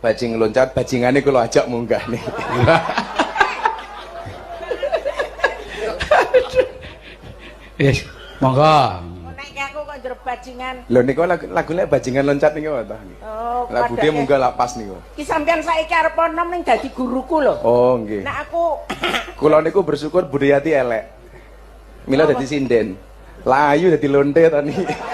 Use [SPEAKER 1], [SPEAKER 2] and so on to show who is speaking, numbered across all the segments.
[SPEAKER 1] Bajing loncat, bajingane kula ajak munggah nih.
[SPEAKER 2] Yes, monggo.
[SPEAKER 3] Nek aku kok njero bajingan.
[SPEAKER 1] Lho niku lagune bajingan loncat niku ta.
[SPEAKER 3] Oh,
[SPEAKER 1] lah budhe munggah lak pas niku.
[SPEAKER 3] Ki sampean saiki arep nom ning dadi guruku lho.
[SPEAKER 1] Oh, nggih.
[SPEAKER 3] Nek aku
[SPEAKER 1] Kula niku bersyukur budayati elek. Mila dadi sinden. Layu dadi lonte ta niki.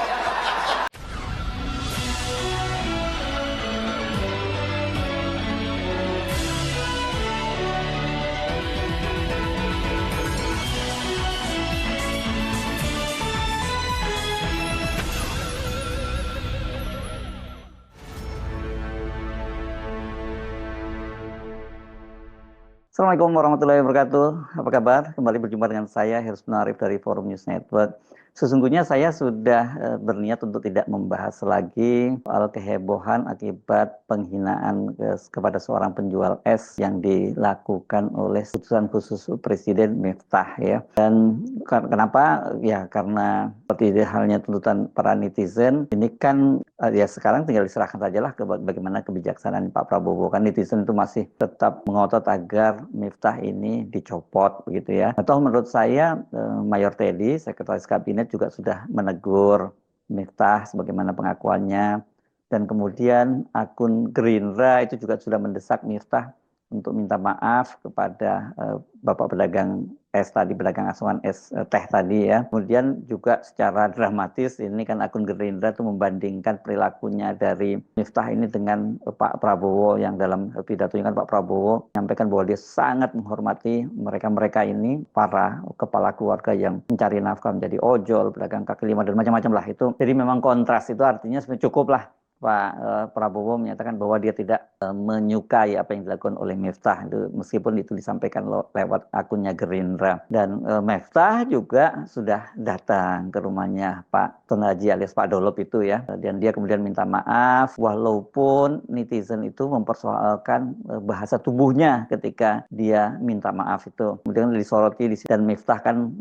[SPEAKER 4] Assalamualaikum warahmatullahi wabarakatuh. Apa kabar? Kembali berjumpa dengan saya, Hersman Arif dari Forum News Network. Sesungguhnya saya sudah berniat untuk tidak membahas lagi soal kehebohan akibat penghinaan kepada seorang penjual es yang dilakukan oleh utusan khusus Presiden Miftah ya. Dan kenapa? Ya karena seperti halnya tuntutan para netizen, ini kan ya sekarang tinggal diserahkan sajalah ke bagaimana kebijaksanaan Pak Prabowo. Kan netizen itu masih tetap mengotot agar Miftah ini dicopot begitu ya. Atau menurut saya Mayor Teddy, Sekretaris Kabinet juga sudah menegur Miftah sebagaimana pengakuannya, dan kemudian akun Gerindra itu juga sudah mendesak Miftah untuk minta maaf kepada Bapak pedagang es tadi, pedagang asuhan es teh tadi ya. Kemudian juga secara dramatis ini kan akun Gerindra itu membandingkan perilakunya dari Miftah ini dengan Pak Prabowo, yang dalam pidatonya kan Pak Prabowo menyampaikan bahwa dia sangat menghormati mereka-mereka ini, para kepala keluarga yang mencari nafkah menjadi ojol, pedagang kaki lima dan macam-macam lah itu. Jadi memang kontras itu artinya cukup lah Pak Prabowo menyatakan bahwa dia tidak menyukai apa yang dilakukan oleh Miftah itu, meskipun itu disampaikan lewat akunnya Gerindra. Dan Miftah juga sudah datang ke rumahnya Pak Tun Haji alias Pak Dolop itu ya, dan dia kemudian minta maaf walaupun netizen itu mempersoalkan bahasa tubuhnya ketika dia minta maaf itu. Kemudian disoroti dan Miftah kan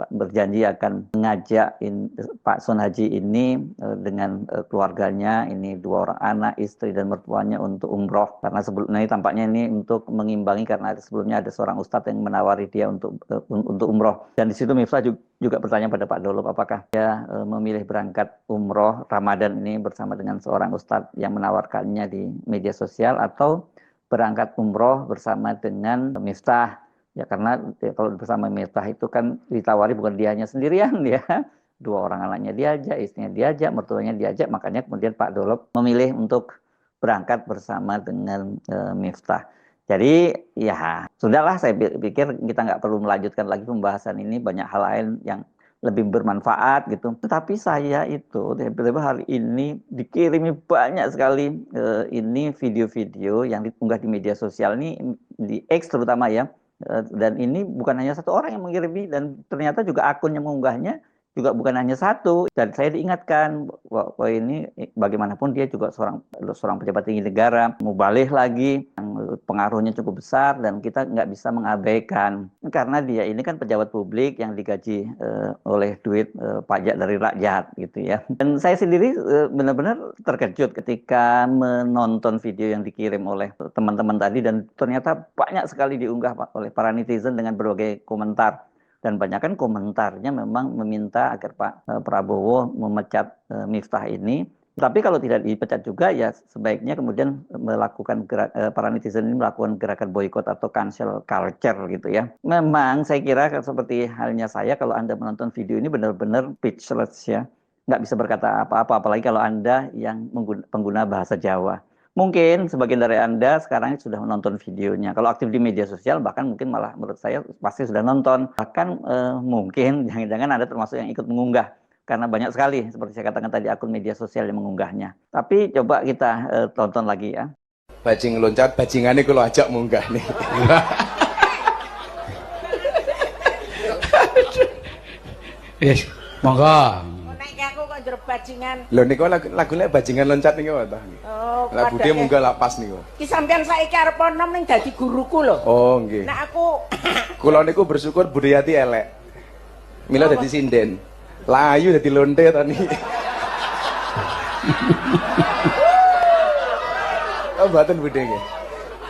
[SPEAKER 4] berjanji akan mengajak Pak Tun Haji ini dengan keluarganya, ini 2 orang anak, istri dan mertuanya untuk umroh, karena sebelumnya ini tampaknya ini untuk mengimbangi karena sebelumnya ada seorang ustadz yang menawari dia untuk umroh. Dan di situ Miftah juga bertanya pada Pak Dolop apakah dia memilih berangkat umroh Ramadan ini bersama dengan seorang ustadz yang menawarkannya di media sosial, atau berangkat umroh bersama dengan Miftah. Ya karena kalau bersama Miftah itu kan ditawari bukan dia hanya sendirian ya. 2 orang anaknya diajak, istrinya diajak, mertuanya diajak, makanya kemudian Pak Dolop memilih untuk berangkat bersama dengan Miftah. Jadi ya sudahlah, saya pikir kita nggak perlu melanjutkan lagi pembahasan ini, banyak hal lain yang lebih bermanfaat gitu. Tetapi saya itu tiba-tiba hari ini dikirimi banyak sekali ini video-video yang diunggah di media sosial ini, di X terutama ya, dan ini bukan hanya 1 orang yang mengirimi, dan ternyata juga akun yang mengunggahnya juga bukan hanya 1. Dan saya diingatkan bahwa ini bagaimanapun dia juga seorang pejabat tinggi negara, mubalih lagi, yang pengaruhnya cukup besar, dan kita nggak bisa mengabaikan karena dia ini kan pejabat publik yang digaji oleh duit pajak dari rakyat gitu ya. Dan saya sendiri benar-benar terkejut ketika menonton video yang dikirim oleh teman-teman tadi, dan ternyata banyak sekali diunggah oleh para netizen dengan berbagai komentar. Dan banyak kan komentarnya memang meminta agar Pak Prabowo memecat Miftah ini. Tapi kalau tidak dipecat juga ya sebaiknya kemudian melakukan para netizen ini melakukan gerakan boykot atau cancel culture gitu ya. Memang saya kira seperti halnya saya, kalau Anda menonton video ini benar-benar speechless ya. Nggak bisa berkata apa-apa, apalagi kalau Anda yang pengguna bahasa Jawa. Mungkin sebagian dari Anda sekarang sudah menonton videonya. Kalau aktif di media sosial bahkan mungkin malah menurut saya pasti sudah nonton. Bahkan mungkin jangan-jangan Anda termasuk yang ikut mengunggah. Karena banyak sekali seperti saya katakan tadi akun media sosial yang mengunggahnya. Tapi coba kita tonton lagi ya.
[SPEAKER 1] Bajing loncat, bajingane kula ajak munggah nih.
[SPEAKER 2] Yes, monggo.
[SPEAKER 3] njero bajingan.
[SPEAKER 1] Lho niku lagune bajingan loncat niku ta.
[SPEAKER 3] Oh,
[SPEAKER 1] lah budhe munggah lak pas niku.
[SPEAKER 3] Ki sampean saiki arep nom ning dadi guruku lho.
[SPEAKER 1] Oh, nggih.
[SPEAKER 3] Nek aku
[SPEAKER 1] Kula niku bersyukur budayati elek. Mila dadi sinden. Layu dadi lonte ta niki. Oh, mboten Bude nggih.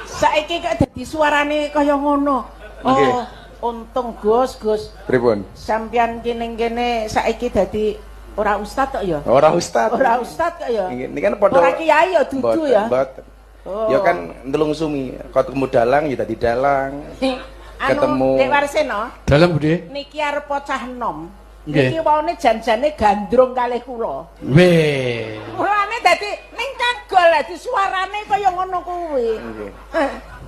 [SPEAKER 3] Saiki kok dadi suarane kaya ngono.
[SPEAKER 1] Nggih.
[SPEAKER 3] Oh, untung Gus, Gus.
[SPEAKER 1] Pripun?
[SPEAKER 3] Sampeyan kene saiki dadi ora ustad kok ya?
[SPEAKER 1] Ora ustad.
[SPEAKER 3] Ora ustad kok ya?
[SPEAKER 1] Ini kan padha
[SPEAKER 3] Ora kiai ya dudu ya.
[SPEAKER 1] Mboten.
[SPEAKER 3] Oh.
[SPEAKER 1] Ya kan ndelung sumi, ketemu dalang ya dadi dalang. Ketemu.
[SPEAKER 3] Dek Warsena,
[SPEAKER 2] Dalam Bude.
[SPEAKER 3] niki arep cah enom.
[SPEAKER 2] Nggih.
[SPEAKER 3] Niki waune janjane gandrung kalih kula.
[SPEAKER 2] Weh.
[SPEAKER 3] Mulane dadi ning cagol dadi suarane kaya ngono kuwi.
[SPEAKER 1] Nggih.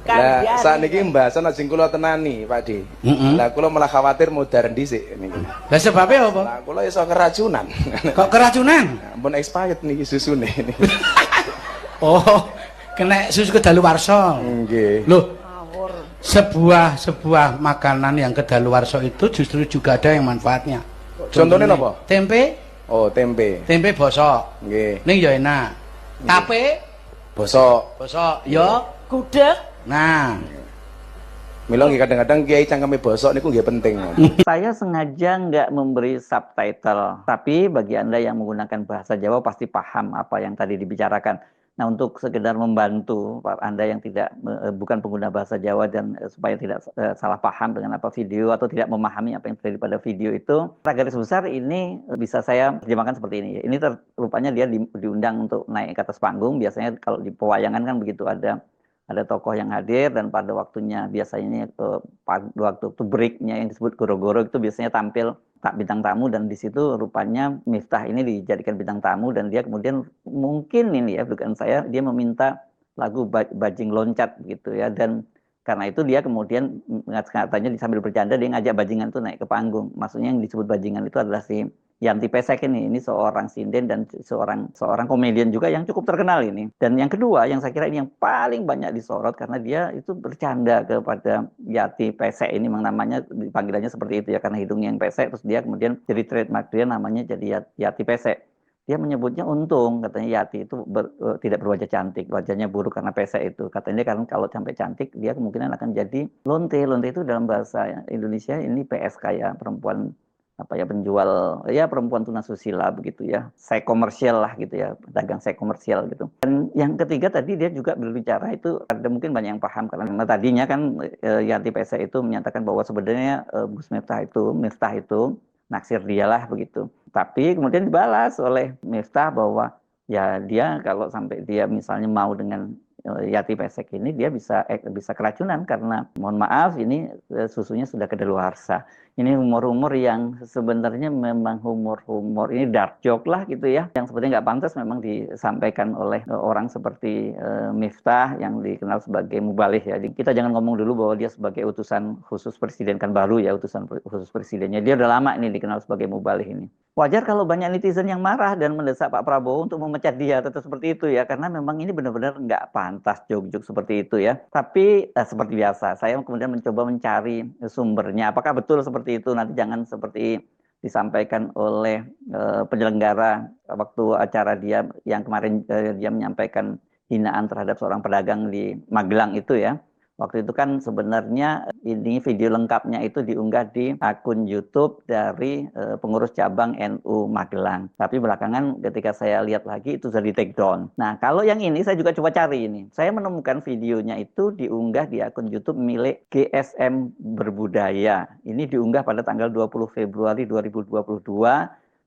[SPEAKER 3] Kan
[SPEAKER 1] Lah sakniki mbahasan ajeng kula tenani, Pak De.
[SPEAKER 2] Heeh.
[SPEAKER 1] Lah kula malah khawatir modar dhisik niki.
[SPEAKER 2] Lah sebabnya apa?
[SPEAKER 1] Lah kula iso keracunan.
[SPEAKER 2] Kok keracunan?
[SPEAKER 1] Ampun expired niki susune niki.
[SPEAKER 2] Oh, kena susu kedaluwarsa.
[SPEAKER 1] Nggih.
[SPEAKER 2] Loh,
[SPEAKER 3] Ngawur.
[SPEAKER 2] sebuah makanan yang kedaluwarsa itu justru juga ada yang manfaatnya.
[SPEAKER 1] Contohnya napa?
[SPEAKER 2] Tempe,
[SPEAKER 1] Oh, tempe.
[SPEAKER 2] tempe bosok.
[SPEAKER 1] Nggih.
[SPEAKER 2] Ning ya enak. Tape
[SPEAKER 1] Bosok.
[SPEAKER 2] bosok ya.
[SPEAKER 3] Gudeg.
[SPEAKER 2] Nah,
[SPEAKER 1] Mila nggih kadang-kadang kiai cangkeme bosok niku nggih penting.
[SPEAKER 4] Saya sengaja nggak memberi subtitle, tapi bagi Anda yang menggunakan bahasa Jawa pasti paham apa yang tadi dibicarakan. Nah, untuk sekedar membantu Anda yang bukan pengguna bahasa Jawa dan supaya tidak salah paham dengan apa video atau tidak memahami apa yang terjadi pada video itu, secara garis besar ini bisa saya terjemahkan seperti ini. Ini rupanya dia diundang untuk naik ke atas panggung. Biasanya kalau di pewayangan kan begitu, ada tokoh yang hadir dan pada waktunya biasanya waktu breaknya yang disebut goro-goro itu biasanya tampil tak bintang tamu, dan di situ rupanya Miftah ini dijadikan bintang tamu dan dia kemudian mungkin ini ya bukan saya, dia meminta lagu Bajing Loncat gitu ya, dan karena itu dia kemudian katanya sambil bercanda dia ngajak bajingan itu naik ke panggung. Maksudnya yang disebut bajingan itu adalah si Yanti Pesek ini seorang sinden dan seorang komedian juga yang cukup terkenal ini. Dan yang kedua, yang saya kira ini yang paling banyak disorot karena dia itu bercanda kepada Yati Pesek ini, memang namanya panggilannya seperti itu ya karena hidungnya yang pesek, terus dia kemudian jadi trademark dia namanya jadi Yati Pesek. Dia menyebutnya untung, katanya Yati itu tidak berwajah cantik, wajahnya buruk karena pesek itu. Katanya karena kalau sampai cantik dia kemungkinan akan jadi lonte. Lonte itu dalam bahasa Indonesia ini PSK ya, perempuan penjual ya, perempuan tunasusila begitu ya, seks komersial lah gitu ya, pedagang seks komersial gitu. Dan yang ketiga tadi dia juga berbicara itu ada mungkin banyak yang paham karena tadinya kan Yanti Pesek itu menyatakan bahwa sebenarnya Gus Miftah itu naksir dialah begitu. Tapi kemudian dibalas oleh Miftah bahwa ya dia kalau sampai dia misalnya mau dengan Yati Pesek ini dia bisa keracunan karena mohon maaf ini susunya sudah kedaluarsa. Ini humor-humor yang sebenarnya memang humor ini dark joke lah gitu ya, yang sepertinya nggak pantas memang disampaikan oleh orang seperti Miftah yang dikenal sebagai mubalih ya. Jadi kita jangan ngomong dulu bahwa dia sebagai utusan khusus presiden, kan baru ya utusan khusus presidennya, dia udah lama ini dikenal sebagai mubalih ini. Wajar kalau banyak netizen yang marah dan mendesak Pak Prabowo untuk memecat dia atau seperti itu ya, karena memang ini benar-benar nggak pantas joke-joke seperti itu ya. Tapi seperti biasa, saya kemudian mencoba mencari sumbernya. Apakah betul seperti itu? Nanti jangan seperti disampaikan oleh penyelenggara waktu acara dia yang kemarin dia menyampaikan hinaan terhadap seorang pedagang di Magelang itu ya. Waktu itu kan sebenarnya ini video lengkapnya itu diunggah di akun YouTube dari pengurus cabang NU Magelang. Tapi belakangan ketika saya lihat lagi itu sudah di take down. Nah kalau yang ini saya juga coba cari ini. Saya menemukan videonya itu diunggah di akun YouTube milik GSM Berbudaya. Ini diunggah pada tanggal 20 Februari 2022.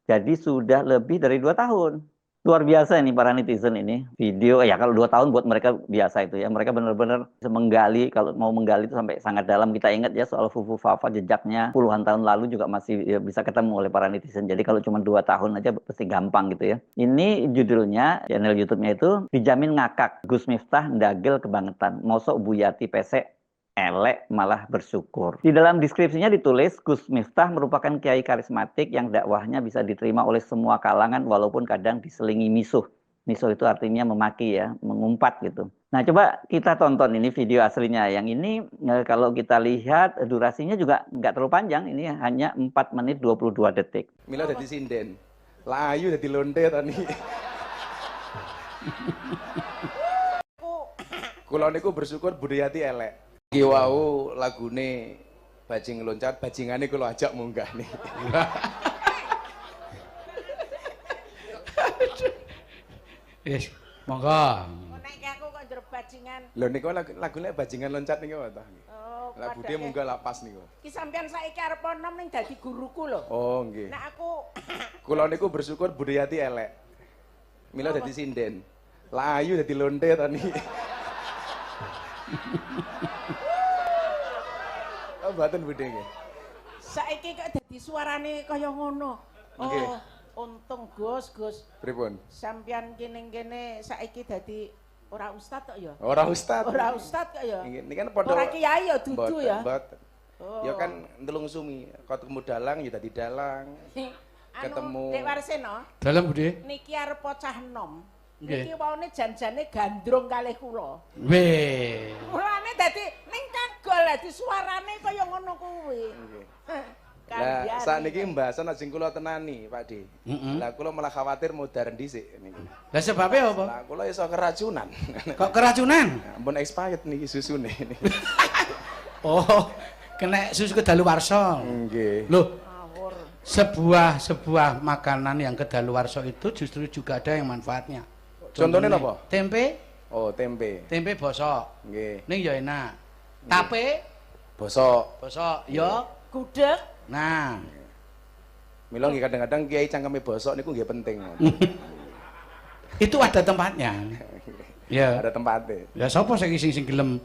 [SPEAKER 4] Jadi sudah lebih dari 2 tahun. Luar biasa ini para netizen ini. Video ya kalau 2 tahun buat mereka biasa itu ya. Mereka benar-benar menggali, kalau mau menggali itu sampai sangat dalam. Kita ingat ya soal Fufu Fafa, jejaknya puluhan tahun lalu juga masih ya, bisa ketemu oleh para netizen. Jadi kalau cuma 2 tahun aja pasti gampang gitu ya. Ini judulnya, channel YouTube-nya itu dijamin ngakak. Gus Miftah ndagel kebangetan. Mosok Bu Yati Pesek elek malah bersyukur. Di dalam deskripsinya ditulis Gus Miftah merupakan kiai karismatik yang dakwahnya bisa diterima oleh semua kalangan walaupun kadang diselingi misuh. Misuh itu artinya memaki ya, mengumpat gitu. Nah coba kita tonton ini video aslinya. Yang ini kalau kita lihat durasinya juga nggak terlalu panjang. Ini hanya 4 menit 22 detik.
[SPEAKER 1] Mila dadi sinden. Layu dadi lonte tadi. Kula niku bersyukur budayati elek. Iki wau lagune Bajing Loncat, bajingane kula ajak munggah nih.
[SPEAKER 2] Yes, monggo.
[SPEAKER 3] Nek aku kok njero bajingan.
[SPEAKER 1] Lho niku lagune bajingan loncat niku apa ta?
[SPEAKER 3] Oh,
[SPEAKER 1] Lah
[SPEAKER 3] padha
[SPEAKER 1] budhe
[SPEAKER 3] ya.
[SPEAKER 1] munggah lapas niku.
[SPEAKER 3] Ki sampean saiki arep nom ning dadi guruku lho.
[SPEAKER 1] Oh nggih.
[SPEAKER 3] Nah aku
[SPEAKER 1] Kula niku bersyukur Budayati elek. Mila dadi sinden. Lah ayu dadi lonte to niki. Oh mboten budhe nggih.
[SPEAKER 3] saiki kok dadi suarane kaya ngono.
[SPEAKER 1] Nggih.
[SPEAKER 3] Oh, untung Gus,
[SPEAKER 1] Pripun?
[SPEAKER 3] sampean kene saiki dadi ora ustad kok ya?
[SPEAKER 1] Ora ustad.
[SPEAKER 3] Ora ustad kok ya?
[SPEAKER 1] Nggih, niki kan padha
[SPEAKER 3] Ora kiai ya dudu
[SPEAKER 1] Mboten,
[SPEAKER 3] ya.
[SPEAKER 1] mboten.
[SPEAKER 3] Oh.
[SPEAKER 1] Ya kan ntelung sumi, ketemu dalang ya dadi dalang. Ketemu-
[SPEAKER 3] Dek Warsena,
[SPEAKER 2] Dalam Bude.
[SPEAKER 3] niki arep cah enom.
[SPEAKER 2] Nggih.
[SPEAKER 3] Niki waune janjane gandrung kalih kula.
[SPEAKER 2] Weh.
[SPEAKER 3] Mulane dadi ning kagol dadi suarane kaya ngono kuwi.
[SPEAKER 1] Nggih.
[SPEAKER 3] Kan
[SPEAKER 1] Lah sakniki mbahasan ajeng kula tenani, Pak De.
[SPEAKER 2] Heeh.
[SPEAKER 1] Lah kula malah khawatir modar dhisik niki.
[SPEAKER 2] Lah sebabnya apa?
[SPEAKER 1] Lah kula iso keracunan.
[SPEAKER 2] Kok keracunan?
[SPEAKER 1] Ampun expired niki susune.
[SPEAKER 2] Oh, kena susu kedaluwarsa.
[SPEAKER 1] Nggih.
[SPEAKER 2] Loh,
[SPEAKER 3] Ngawur.
[SPEAKER 2] sebuah makanan yang kedaluwarsa itu justru juga ada yang manfaatnya.
[SPEAKER 1] Contohnya apa?
[SPEAKER 2] Tempe,
[SPEAKER 1] Oh, tempe.
[SPEAKER 2] tempe bosok.
[SPEAKER 1] Nggih.
[SPEAKER 2] Ning ya enak. Tape
[SPEAKER 1] Bosok.
[SPEAKER 2] bosok ya.
[SPEAKER 3] Gudeg.
[SPEAKER 2] Nah,
[SPEAKER 1] Mila nggih kadang-kadang kiai cangkeme bosok niku nggih penting.
[SPEAKER 2] itu ada tempatnya. Ya.
[SPEAKER 1] Ada tempatnya.
[SPEAKER 2] Ya sapa sing gelem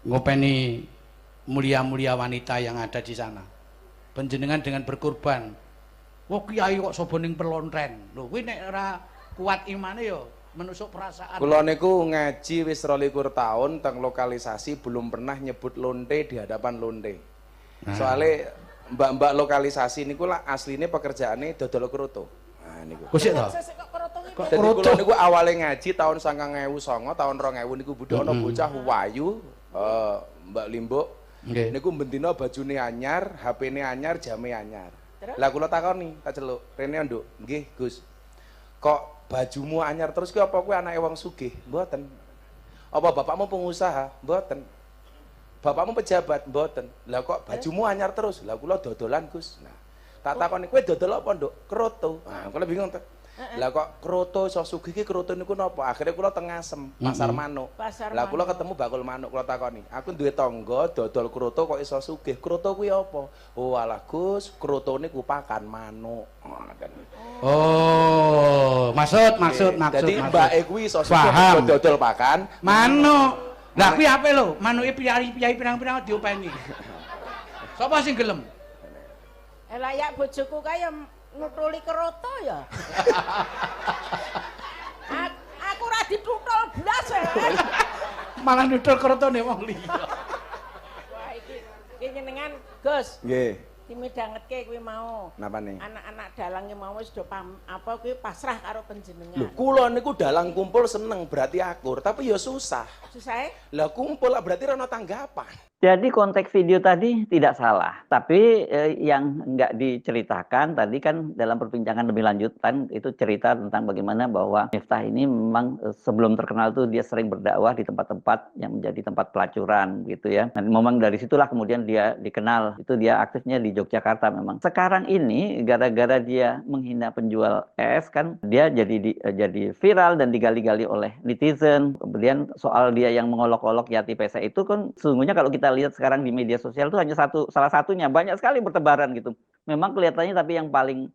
[SPEAKER 2] ngopeni mulia-mulia wanita yang ada di sana. Panjenengan dengan berkorban. Wah kiai kok soboning pelontren. Lho kuwi nek ora kuat imane ya menusuk perasaan.
[SPEAKER 1] Kula niku ngaji wis 22 tahun teng lokalisasi belum pernah nyebut lonte di hadapan lonte.
[SPEAKER 2] Nah.
[SPEAKER 1] Soale mbak-mbak lokalisasi niku lah asline pekerjaane dodol kroto. Nah niku.
[SPEAKER 2] Kok sik to?
[SPEAKER 3] Sesek kok kroto iki.
[SPEAKER 2] Kok
[SPEAKER 1] Jadi
[SPEAKER 2] kroto?
[SPEAKER 1] kula niku awale ngaji tahun 1909, tahun 2000 niku budhe ana bocah wayu, Mbak Limbuk.
[SPEAKER 2] Nggih.
[SPEAKER 1] Niku bendina bajune anyar, HP-ne anyar, jame anyar.
[SPEAKER 3] Terus?
[SPEAKER 1] Lah kula takoni, tak celuk, "Rene Nduk." "Nggih, Gus." "Kok bajumu anyar terus ki apa kuwi anake wong sugih?" "Mboten." "Apa bapakmu pengusaha?" "Mboten." "Bapakmu pejabat?" "Mboten." "Lah kok bajumu anyar terus?" "Lah kula dodolan, Gus." Nah, tak takoni, "Kowe dodol apa, Nduk?" "Kroto." Nah, kula bingung to. Lah kok kroto iso sugih ki kroto niku napa? Akhire kula teng Ngasem, Pasar Manuk.
[SPEAKER 3] Pasar
[SPEAKER 1] Lah kula
[SPEAKER 3] Manuk.
[SPEAKER 1] ketemu bakul manuk, kula takoni, "Aku duwe tangga dodol kroto kok iso sugih. Kroto kuwi apa?" "Oh alah Gus, kroto niku pakan manuk." Ngoten.
[SPEAKER 2] Oh, maksud.
[SPEAKER 1] Dadi mbake kuwi iso sugih
[SPEAKER 2] Paham.
[SPEAKER 1] mergo dodol pakan
[SPEAKER 2] Manuk. Lah kuwi ape lho? Manuke piyai pirang-pirang diopeni. Sapa sing gelem?
[SPEAKER 3] Layak bojoku kaya nutuli kroto ya. Aku ora ditutul blas ya.
[SPEAKER 2] Malah nutul krotone wong liya.
[SPEAKER 3] Wah iki jenengan Gus,
[SPEAKER 1] Nggih.
[SPEAKER 3] dimidhangetke kuwi mau.
[SPEAKER 1] Napa nih?
[SPEAKER 3] Anak-anak dalange mau wis do apa kuwi pasrah karo
[SPEAKER 1] Lho,
[SPEAKER 3] panjenengan.
[SPEAKER 1] kula niku dalang kumpul seneng berarti akur, tapi ya susah.
[SPEAKER 3] Susahe?
[SPEAKER 1] Lah kumpul lah berarti ora ono tanggapan.
[SPEAKER 4] Jadi konteks video tadi tidak salah, tapi yang nggak diceritakan tadi kan dalam perbincangan lebih lanjutan itu cerita tentang bagaimana bahwa Miftah ini memang sebelum terkenal itu dia sering berdakwah di tempat-tempat yang menjadi tempat pelacuran gitu ya. Dan memang dari situlah kemudian dia dikenal, itu dia aktifnya di Yogyakarta memang. Sekarang ini gara-gara dia menghina penjual es kan dia jadi viral dan digali-gali oleh netizen. Kemudian soal dia yang mengolok-olok Yati Pesa itu kan sesungguhnya kalau kita lihat sekarang di media sosial itu hanya salah satunya, banyak sekali bertebaran gitu. Memang kelihatannya tapi yang paling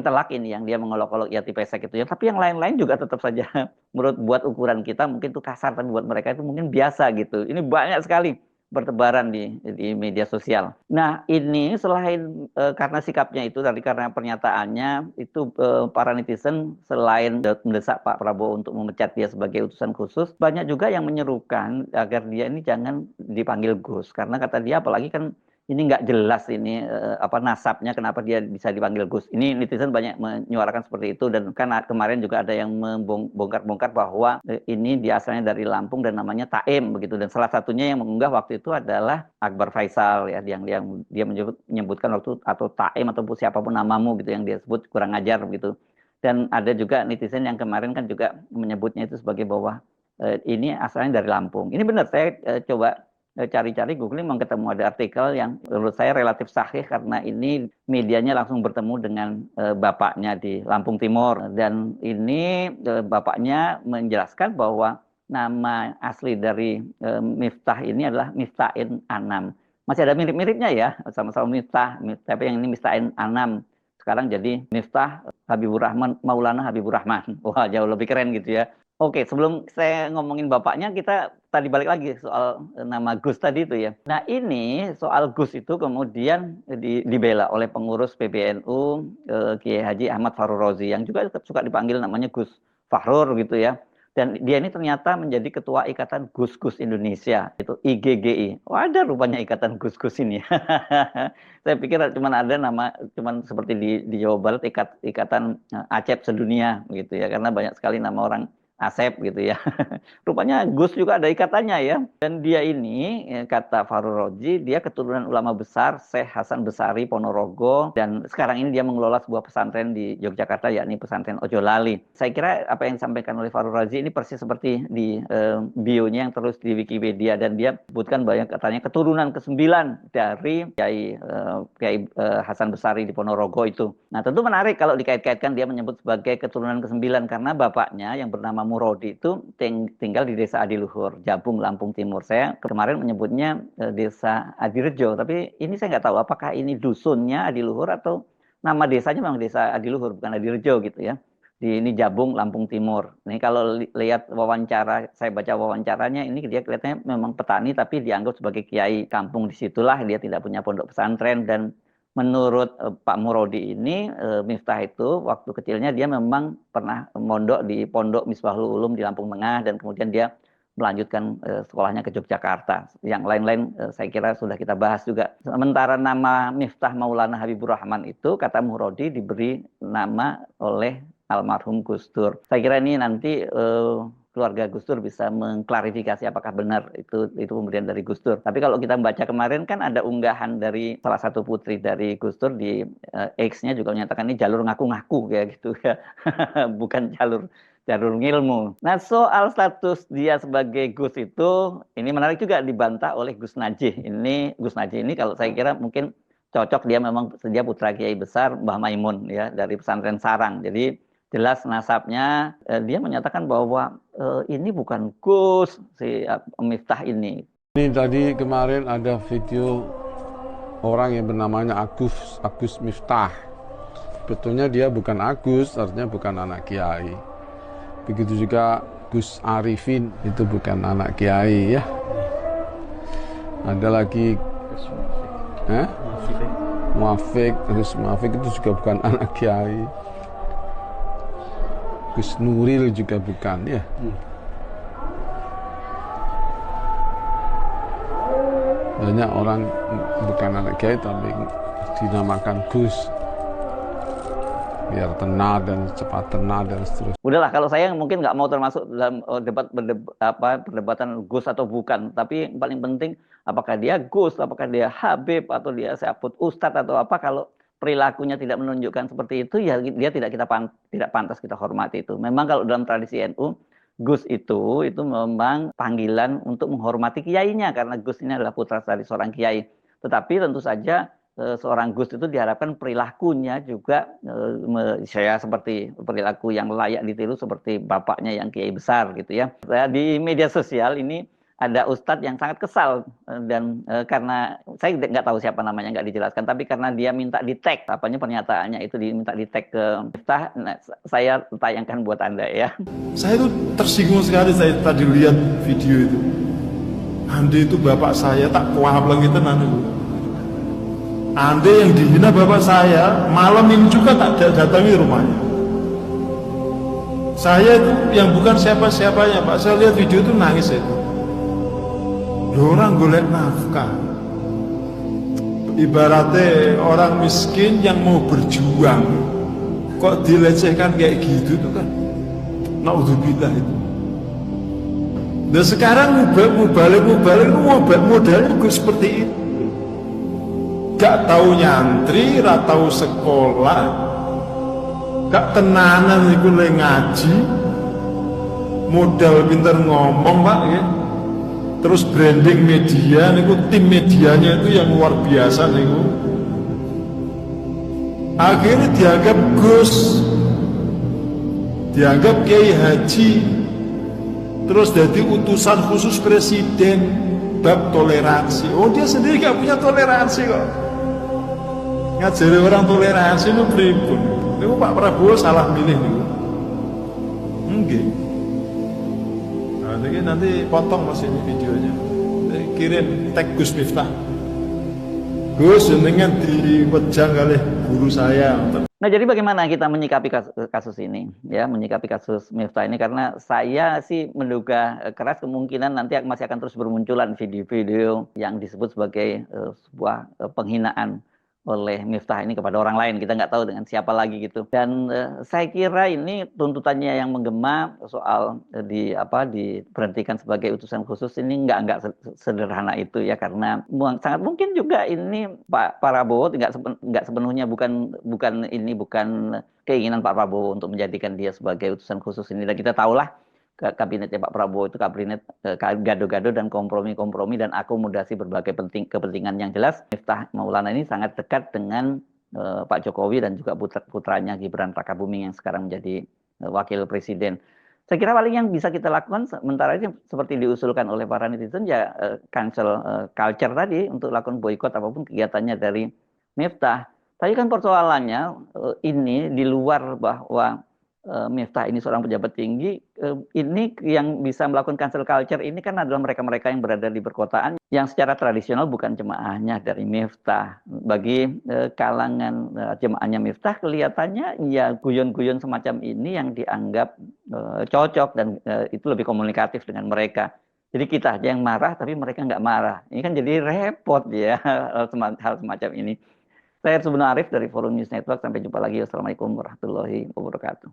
[SPEAKER 4] telak ini yang dia mengolok-olok Yati Pesek itu ya. Tapi yang lain-lain juga tetap saja menurut buat ukuran kita mungkin itu kasar, tapi buat mereka itu mungkin biasa gitu. Ini banyak sekali bertebaran di media sosial. Nah ini selain karena sikapnya itu tadi, karena pernyataannya itu para netizen selain mendesak Pak Prabowo untuk memecat dia sebagai utusan khusus, banyak juga yang menyerukan agar dia ini jangan dipanggil Gus, karena kata dia apalagi kan ini nggak jelas ini nasabnya kenapa dia bisa dipanggil Gus. Ini netizen banyak menyuarakan seperti itu, dan kan kemarin juga ada yang membongkar bahwa ini dia asalnya dari Lampung dan namanya Taim begitu, dan salah satunya yang mengunggah waktu itu adalah Akbar Faisal ya, yang dia menyebutkan waktu atau Taim ataupun siapapun namamu gitu yang dia sebut kurang ajar begitu. Dan ada juga netizen yang kemarin kan juga menyebutnya itu sebagai bahwa ini asalnya dari Lampung. Ini benar, saya coba cari-cari googling memang ketemu ada artikel yang menurut saya relatif sahih karena ini medianya langsung bertemu dengan bapaknya di Lampung Timur, dan ini bapaknya menjelaskan bahwa nama asli dari Miftah ini adalah Miftahin Anam. Masih ada mirip-miripnya ya, sama-sama Miftah, tapi yang ini Miftahin Anam. Sekarang jadi Miftah Habibur Rahman, Maulana Habibur Rahman. Wah, jauh lebih keren gitu ya. Oke, sebelum saya ngomongin bapaknya, kita tadi balik lagi soal nama Gus tadi itu ya. Nah ini soal Gus itu kemudian dibela oleh pengurus PBNU Kiai Haji Ahmad Fahru Razi yang juga suka dipanggil namanya Gus Fahrur gitu ya. Dan dia ini ternyata menjadi ketua Ikatan Gus-Gus Indonesia, itu IGGI. Oh, ada rupanya Ikatan Gus-Gus ini. Saya pikir cuma ada nama, cuma seperti di Jawa Barat Ikatan Acep Sedunia gitu ya, karena banyak sekali nama orang Asep gitu ya. Rupanya Gus juga ada ikatannya ya. Dan dia ini, kata Fahru Razi, dia keturunan ulama besar Syekh Hasan Besari Ponorogo. Dan sekarang ini dia mengelola sebuah pesantren di Yogyakarta, yakni pesantren Ojo Lali. Saya kira apa yang disampaikan oleh Fahru Razi ini persis seperti di bio-nya yang terus di Wikipedia. Dan dia sebutkan banyak katanya keturunan ke-9 dari Kiai Hasan Besari di Ponorogo itu. Nah tentu menarik kalau dikait-kaitkan dia menyebut sebagai keturunan ke-9 karena bapaknya yang bernama Murodi itu tinggal di Desa Adiluhur, Jabung, Lampung Timur. Saya kemarin menyebutnya Desa Adirejo, tapi ini saya nggak tahu apakah ini dusunnya Adiluhur atau nama desanya memang Desa Adiluhur, bukan Adirejo gitu ya. Ini Jabung, Lampung Timur. Ini kalau lihat wawancara, saya baca wawancaranya, ini dia kelihatannya memang petani, tapi dianggap sebagai kiai kampung. Disitulah dia tidak punya pondok pesantren. Dan menurut Pak Murodi ini, Miftah itu waktu kecilnya dia memang pernah mondok di Pondok Misbahul Ulum di Lampung Tengah, dan kemudian dia melanjutkan sekolahnya ke Yogyakarta. Yang lain-lain saya kira sudah kita bahas juga. Sementara nama Miftah Maulana Habibur Rahman itu, kata Murodi, diberi nama oleh almarhum Gus Dur. Saya kira ini nanti keluarga Gus Dur bisa mengklarifikasi apakah benar itu pemberian dari Gus Dur. Tapi kalau kita baca kemarin kan ada unggahan dari salah satu putri dari Gus Dur di X-nya juga menyatakan ini jalur ngaku-ngaku kayak gitu ya. Bukan jalur ngilmu. Nah, soal status dia sebagai Gus itu ini menarik juga dibantah oleh Gus Najih. Gus Najih ini kalau saya kira mungkin cocok, dia memang dia putra kiai besar Mbah Maimun ya dari pesantren Sarang. Jadi jelas nasabnya, dia menyatakan bahwa ini bukan Gus, si Miftah ini.
[SPEAKER 5] Ini tadi kemarin ada video orang yang bernamanya Agus Miftah. Betulnya dia bukan Agus, artinya bukan anak kiai. Begitu juga Gus Arifin, itu bukan anak kiai ya. Ada lagi Muafik, Gus Muafik itu juga bukan anak kiai. Gus Nuril juga bukan ya. Banyak orang bukan anak kiai tapi dinamakan Gus biar tenar dan cepat tenar dan seterusnya.
[SPEAKER 4] Udahlah, kalau saya mungkin nggak mau termasuk dalam perdebatan Gus atau bukan, tapi yang paling penting apakah dia Gus, apakah dia Habib, atau dia sebut Ustadz atau apa, kalau perilakunya tidak menunjukkan seperti itu, ya dia tidak pantas kita hormati itu. Memang kalau dalam tradisi NU, Gus itu memang panggilan untuk menghormati kiainya, karena Gus ini adalah putra dari seorang kiai. Tetapi tentu saja seorang Gus itu diharapkan perilakunya juga saya seperti perilaku yang layak ditiru seperti bapaknya yang kiai besar gitu ya. Di media sosial ini ada ustadz yang sangat kesal dan karena saya nggak tahu siapa namanya, nggak dijelaskan, tapi karena dia minta di tag, pernyataannya itu diminta di tag ke Miftah, saya tayangkan buat Anda ya.
[SPEAKER 6] Saya itu tersinggung sekali saya tadi lihat video itu. Ande itu bapak saya tak kuahap lagi tenan itu. Ande yang dihina bapak saya, malam ini juga tak datangi rumahnya. Saya itu yang bukan siapa-siapanya Pak, saya lihat video itu nangis itu. Orang golek nafkah, ibaratnya orang miskin yang mau berjuang kok dilecehkan kayak gitu tuh kan, naudzubillah itu. Nah sekarang mubalik modalnya juga seperti itu, gak tahu nyantri, gak tahu sekolah, gak tenanan itu ngaji, modal pinter ngomong Pak ya. Terus branding media, niku tim medianya itu yang luar biasa niku. Akhirnya dianggap Gus, dianggap Kiai Haji, terus jadi utusan khusus presiden bab toleransi. Oh, dia sendiri gak punya toleransi kok. Ngajari orang toleransi itu pripun. Itu Pak Prabowo salah milih nih. Enggak. Nah, nanti potong Mas ini videonya. Kirim tag Gus Miftah. Gus jenengan diwejang kali guru saya.
[SPEAKER 4] Nah, jadi bagaimana kita menyikapi kasus ini, ya, menyikapi kasus Miftah ini? Karena saya sih menduga keras kemungkinan nanti masih akan terus bermunculan video-video yang disebut sebagai sebuah penghinaan oleh Miftah ini kepada orang lain. Kita nggak tahu dengan siapa lagi gitu. Dan saya kira ini tuntutannya yang menggema soal diberhentikan sebagai utusan khusus ini nggak sederhana itu ya, karena sangat mungkin juga ini Pak Prabowo nggak sepenuhnya bukan keinginan Pak Prabowo untuk menjadikan dia sebagai utusan khusus ini. Dan kita tahulah kabinetnya Pak Prabowo itu kabinet gado-gado dan kompromi-kompromi dan akomodasi berbagai kepentingan. Yang jelas Miftah Maulana ini sangat dekat dengan Pak Jokowi dan juga putranya Gibran Rakabuming yang sekarang menjadi wakil presiden. Saya kira paling yang bisa kita lakukan sementara ini seperti diusulkan oleh para netizen ya, cancel culture tadi untuk lakukan boykot apapun kegiatannya dari Miftah. Tapi kan persoalannya ini di luar bahwa Miftah ini seorang pejabat tinggi, ini yang bisa melakukan cancel culture ini kan adalah mereka-mereka yang berada di perkotaan yang secara tradisional bukan jemaahnya dari Miftah. Bagi kalangan jemaahnya Miftah kelihatannya ya guyon-guyon semacam ini yang dianggap cocok dan itu lebih komunikatif dengan mereka. Jadi kita aja yang marah tapi mereka nggak marah. Ini kan jadi repot ya hal semacam ini. Saya Hersubun Arif dari Forum News Network. Sampai jumpa lagi. Wassalamualaikum warahmatullahi wabarakatuh.